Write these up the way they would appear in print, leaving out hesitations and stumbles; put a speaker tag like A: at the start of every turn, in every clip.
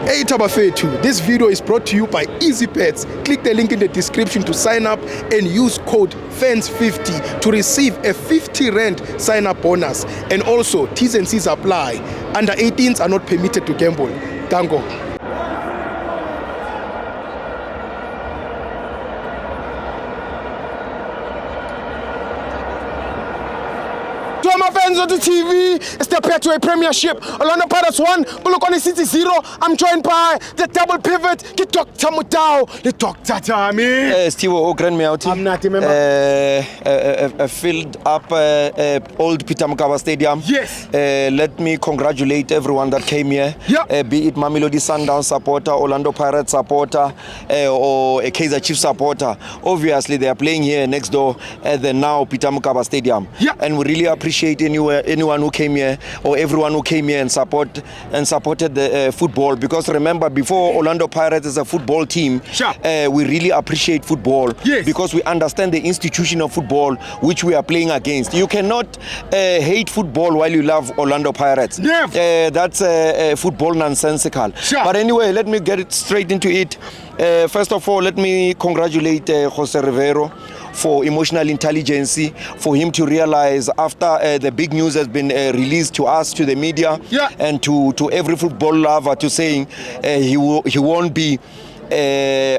A: Hey Tabafetu, this video is brought to you by EASYBET. Click the link in the description to sign up and use code FANS50 to receive a 50 Rand sign-up bonus. And also, T&Cs apply. Under 18s are not permitted to gamble. Tango. To my FANS Wethu TV, it's the Petway Premiership. Orlando Pirates 1, Polokwane City 0. I'm joined by the double pivot, the Dr. Mutao, the Dr. Tami.
B: Steve Ogrenmeauti.
A: I'm not a member.
B: Filled up old Peter Mokaba Stadium.
A: Yes.
B: Let me congratulate everyone that came here.
A: Yeah.
B: Be it Mamelodi Sundowns supporter, Orlando Pirates supporter, or a Kaizer Chiefs supporter. Obviously, they are playing here next door at the now Peter Mokaba Stadium.
A: Yeah.
B: And we really appreciate anyone who came here or everyone who came here and supported the football, because remember, before Orlando Pirates is a football team,
A: sure.
B: We really appreciate football.
A: Yes.
B: Because we understand the institution of football which we are playing against. You cannot hate football while you love Orlando Pirates.
A: Never.
B: That's football nonsensical.
A: Sure.
B: But anyway, let me get it straight into it. First of all, let me congratulate Jose Riveiro for emotional intelligence, for him to realize after the big news has been released to us, to the media,
A: yeah,
B: and to every football lover, to saying he won't be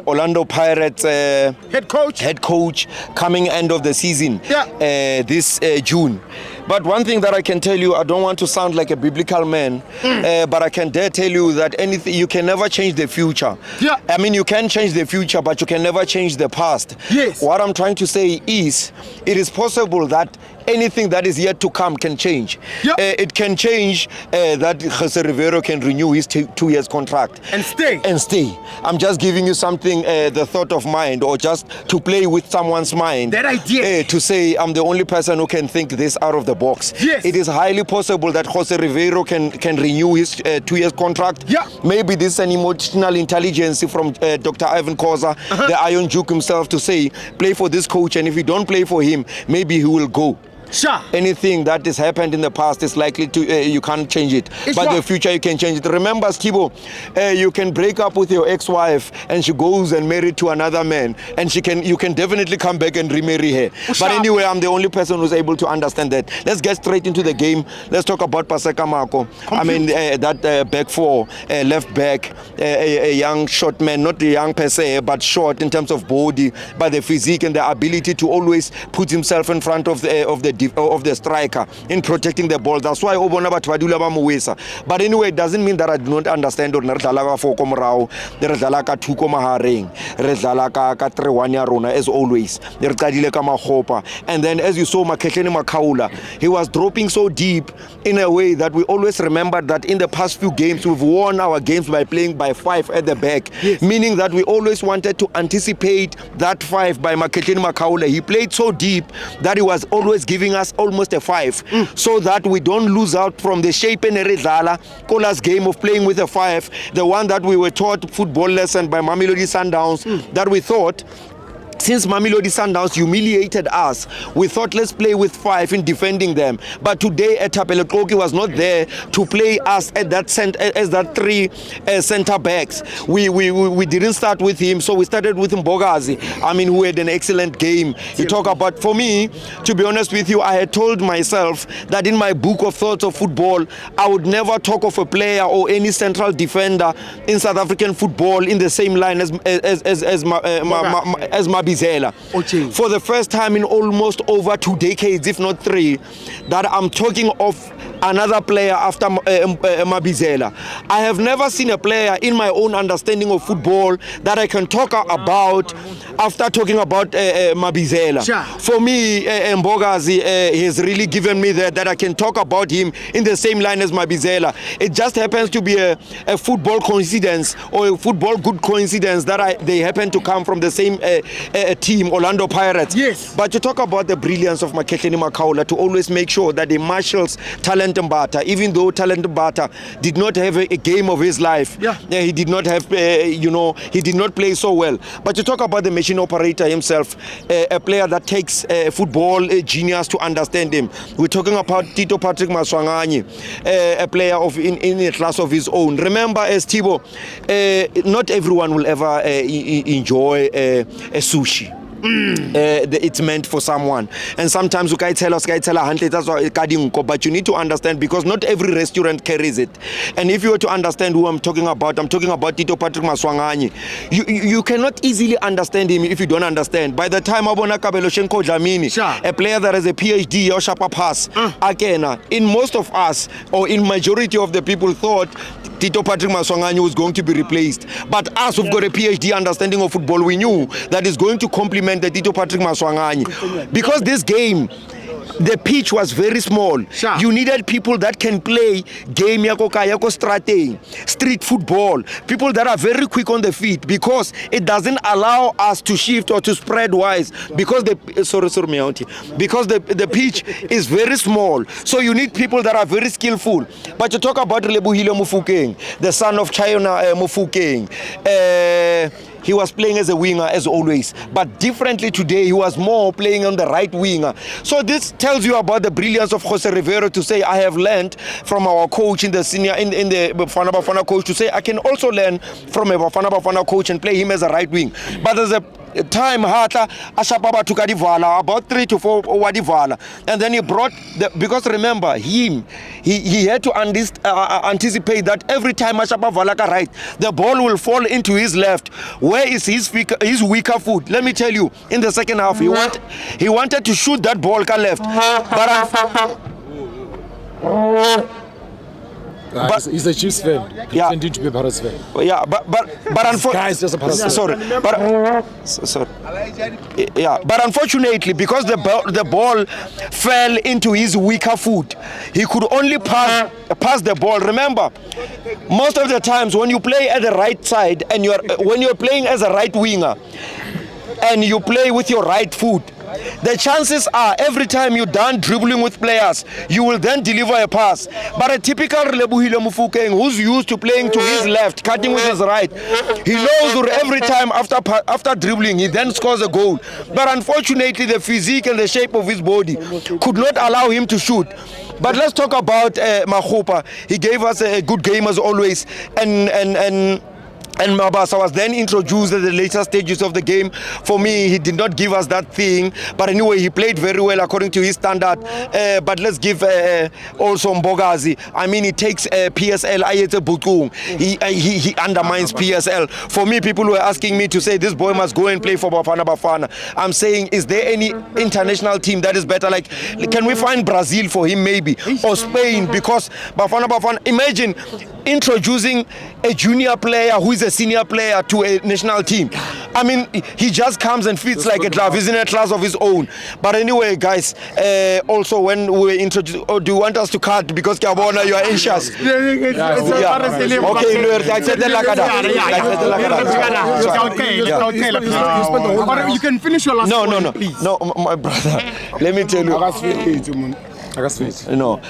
B: Orlando Pirates
A: head coach
B: coming end of the season,
A: yeah,
B: this June. But one thing that I can tell you, I don't want to sound like a biblical man, but I can dare tell you that anything, you can never change the future.
A: Yeah.
B: I mean, you can change the future, but you can never change the past.
A: Yes.
B: What I'm trying to say is, it is possible that anything that is yet to come can change.
A: Yeah.
B: It can change that Jose Riveiro can renew his 2 years contract.
A: And stay.
B: I'm just giving you something, the thought of mind, or just to play with someone's mind.
A: That idea.
B: To say, I'm the only person who can think this out of the box.
A: Yes.
B: It is highly possible that Jose Riveiro can renew his 2 years contract.
A: Yeah.
B: Maybe this is an emotional intelligence from Dr. Ivan Koza, the Iron Duke himself, to say, play for this coach, and if you don't play for him, maybe he will go.
A: Sure.
B: Anything that has happened in the past is likely to, you can't change it. But the future, you can change it. Remember, Skibo, you can break up with your ex-wife and she goes and married to another man, and you can definitely come back and remarry her.
A: Sure.
B: But anyway, I'm the only person who's able to understand that. Let's get straight into the game. Let's talk about Paseka Mako. I mean, that back four, left back, a young short man, not young per se, but short in terms of body, but the physique and the ability to always put himself in front of the striker in protecting the ball. That's why Obona Batwadula Bamuesa. But anyway, it doesn't mean that I do not understand or Nerdalaka Fokomrao, the Redalaka Tukoma Haring, Redalaka Katrewania Rona, as always, the Redalaka Mahopa. And then, as you saw, Maketeni Makaula, he was dropping so deep in a way that we always remember that in the past few games, we've won our games by playing by 5 at the back, yes, meaning that we always wanted to anticipate that 5 by Maketeni Makaula. He played so deep that he was always giving us almost a 5, so that we don't lose out from the shape and Rezala Kola's game of playing with a 5, the one that we were taught football lesson by Mamelodi Sundowns, that we thought, since Mamelodi Sundowns humiliated us, we thought, let's play with 5 in defending them. But today, Etapele Kloki was not there to play us at that as that 3 center backs. We didn't start with him, so we started with Mbogazi. I mean, who had an excellent game. You talk about, for me, to be honest with you, I had told myself that in my book of thoughts of football, I would never talk of a player or any central defender in South African football in the same line as Mabizela. For the first time in almost over 2 decades, if not 3, that I'm talking of another player after Mabizela. I have never seen a player in my own understanding of football that I can talk about after talking about Mabizela.
A: Sure.
B: For me, Mbogazi has really given me that I can talk about him in the same line as Mabizela. It just happens to be a football coincidence, or a football good coincidence, that they happen to come from the same team, Orlando Pirates.
A: Yes.
B: But you talk about the brilliance of Maketeni Makaula to always make sure that he marshals talent Talent Mbata, even though Talent Mbata did not have a game of his life. He did not have, he did not play so well. But you talk about the machine operator himself, a player that takes football genius to understand him. We're talking about Tito Patrick Maswanganyi, a player in a class of his own. Remember, as Thibo, not everyone will ever enjoy a sushi. It's meant for someone, and sometimes you can tell us but you need to understand, because not every restaurant carries it. And if you were to understand who I'm talking about Tito Patrick Maswanganyi. You cannot easily understand him if you don't understand. By the time Abona Kabeloshenko Dlamini, a player that has a PhD or Shapa pass, again, in most of us, or in majority of the people, thought Tito Patrick Maswanganyi was going to be replaced. But us who've got a PhD understanding of football, we knew that is going to complement the Tito Patrick Maswanganyi. Because this game, the pitch was very small. You needed people that can play game yako strategy, street football, people that are very quick on the feet, because it doesn't allow us to shift or to spread wise, because the pitch is very small. So you need people that are very skillful. But you talk about Lebohile Mofokeng, the son of China Mofokeng. He was playing as a winger as always, but differently today. He was more playing on the right winger. So this tells you about the brilliance of Jose Riveiro to say, I have learned from our coach in the senior, in the Bafana Bafana coach, to say I can also learn from a Bafana Bafana coach and play him as a right wing. But there's a time Hata Ashapaba took Adivala, about 3 to 4 Wadivala, and then he brought because remember he had to anticipate that every time Ashapa Valaka right, the ball will fall into his left. Where is his weaker foot? Let me tell you, in the second half, he wanted to shoot that ball left, but
C: he's a Chiefs fan.
B: Yeah,
C: pretending to be a Paris fan.
B: Yeah, but unfortunately, because the ball fell into his weaker foot, he could only pass the ball. Remember, most of the times when you play at the right side and when you're playing as a right winger and you play with your right foot, the chances are every time you're done dribbling with players, you will then deliver a pass. But a typical Lebohile Mofokeng, who's used to playing to his left, cutting with his right, he knows that every time after dribbling, he then scores a goal. But unfortunately, the physique and the shape of his body could not allow him to shoot. But let's talk about Mahopa. He gave us a good game as always, and Mabasa was then introduced at the later stages of the game. For me, he did not give us that thing. But anyway, he played very well according to his standard. But let's give also Mbogazi. I mean, he takes PSL. He undermines PSL. For me, people were asking me to say this boy must go and play for Bafana Bafana. I'm saying, is there any international team that is better? Like, can we find Brazil for him maybe? Or Spain? Because Bafana, imagine introducing a junior player who is a senior player to a national team. I mean, he just comes and fits like a glove. He's in a class of his own. But anyway, guys, also when we introduce, do you want us to cut? Because Kabona, you are anxious.
A: Okay, you can finish your last
B: No, my brother. Let me tell you. No.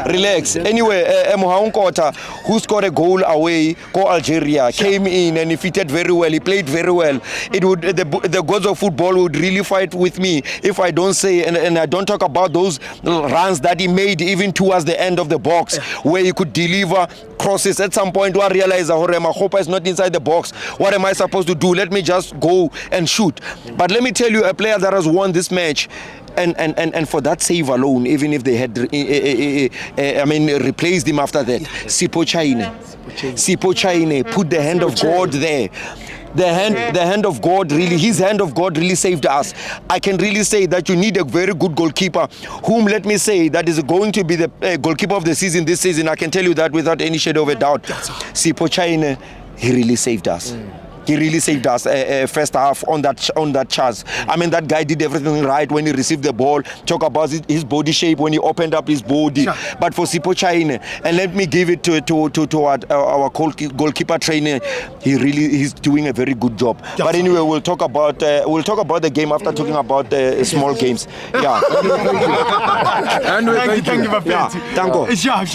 B: Relax. Anyway, Mohaun Kota, who scored a goal away, Algeria, came in and he fitted very well. He played very well. It would the gods of football would really fight with me if I don't say and I don't talk about those runs that he made even towards the end of the box, where he could deliver crosses. At some point, I realized Hopa is not inside the box. What am I supposed to do? Let me just go and shoot. But let me tell you, a player that has won this match, and for that save alone, even if they had replaced him after that, Sipo Chaine put the hand of God there. The hand of God really, his hand of God really saved us. I can really say that you need a very good goalkeeper, whom, let me say, that is going to be the goalkeeper of the season this season. I can tell you that without any shadow of a doubt. Sipo Chaine, he really saved us. he really saved us first half on that chance. I mean, that guy did everything right when he received the ball. Talk about his body shape when he opened up his body. Sure. But for Sipho Chaine, and let me give it to our goalkeeper trainer. He's doing a very good job. Yes. But anyway, we'll talk about the game after talking about the small games. Yeah.
C: Thank you,
B: Danko.
C: Sure.